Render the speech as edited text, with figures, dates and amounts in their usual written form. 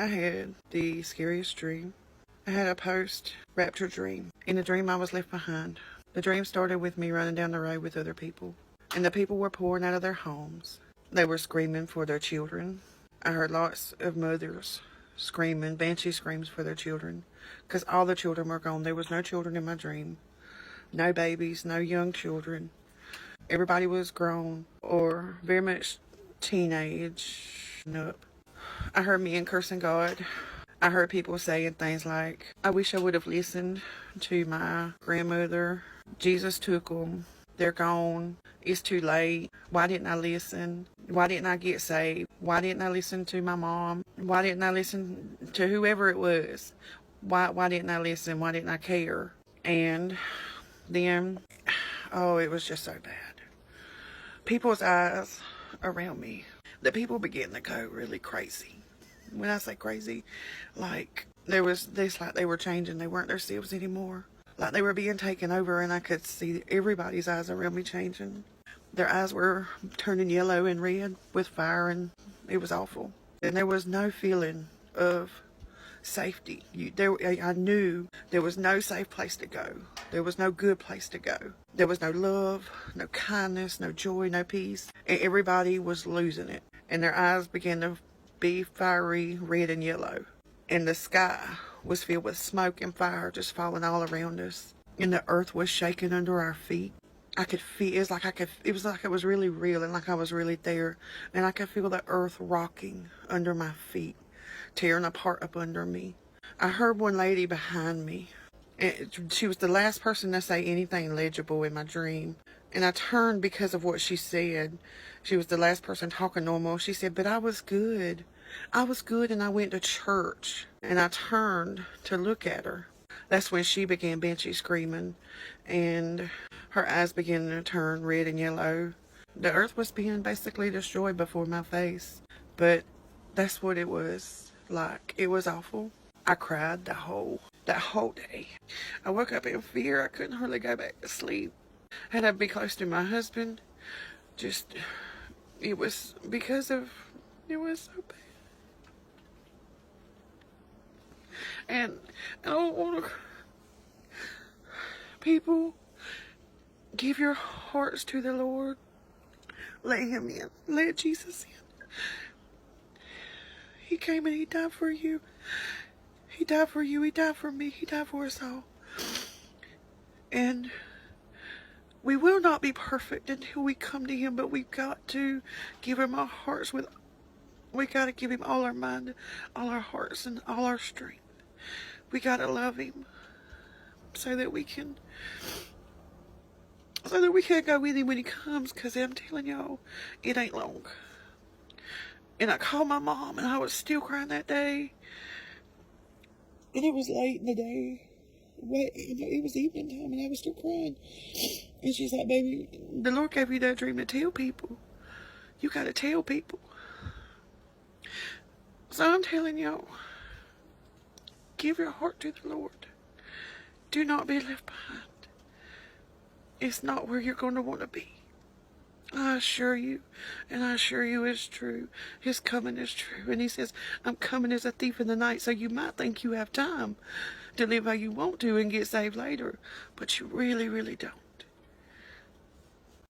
I had the scariest dream. I had a post-rapture dream. In the dream, I was left behind. The dream started with me running down the road with other people, and the people were pouring out of their homes. They were screaming for their children. I heard lots of mothers screaming, banshee screams for their children, because all the children were gone. There was no children in my dream. No babies, no young children. Everybody was grown or very much teenage and up. I heard men cursing God. I heard people saying things like, I wish I would have listened to my grandmother. Jesus took them. They're gone. It's too late. Why didn't I listen? Why didn't I get saved? Why didn't I listen to my mom? Why didn't I listen to whoever it was? Why didn't I listen? Why didn't I care? And then, oh, it was just so bad. People's eyes around me, the people began to go really crazy. When I say crazy, like there was this, like they were changing. They weren't themselves anymore. Like they were being taken over, and I could see everybody's eyes around me changing. Their eyes were turning yellow and red with fire, and it was awful. And there was no feeling of safety. I knew there was no safe place to go. There was no good place to go. There was no love, no kindness, no joy, no peace. And everybody was losing it. And their eyes began to be fiery red and yellow. And the sky was filled with smoke and fire just falling all around us. And the earth was shaking under our feet. I could feel, it was like it was really real and like I was really there. And I could feel the earth rocking under my feet, tearing apart up under me. I heard one lady behind me. And she was the last person to say anything legible in my dream. And I turned because of what she said. She was the last person talking normal. She said, but I was good. I was good and I went to church. And I turned to look at her. That's when she began banshee screaming. And her eyes began to turn red and yellow. The earth was being basically destroyed before my face. But that's what it was like. It was awful. I cried that whole day. I woke up in fear. I couldn't hardly go back to sleep. I had to be close to my husband. It was because of, it was so bad. And I don't want to, people, give your hearts to the Lord. Let Him in. Let Jesus in. He came and He died for you. He died for you. He died for me. He died for us all. And we will not be perfect until we come to Him, but we've got to give Him our hearts we got to give Him all our mind, all our hearts, and all our strength. We got to love Him so that we can go with Him when He comes, because I'm telling y'all, it ain't long. And I called my mom, and I was still crying that day. And it was late in the day. It was evening time, and I was still crying. And she's like, baby, the Lord gave you that dream to tell people. You got to tell people. So I'm telling y'all, give your heart to the Lord. Do not be left behind. It's not where you're going to want to be. I assure you, and I assure you it's true. His coming is true. And He says, I'm coming as a thief in the night. So you might think you have time to live how you want to and get saved later. But you really, really don't.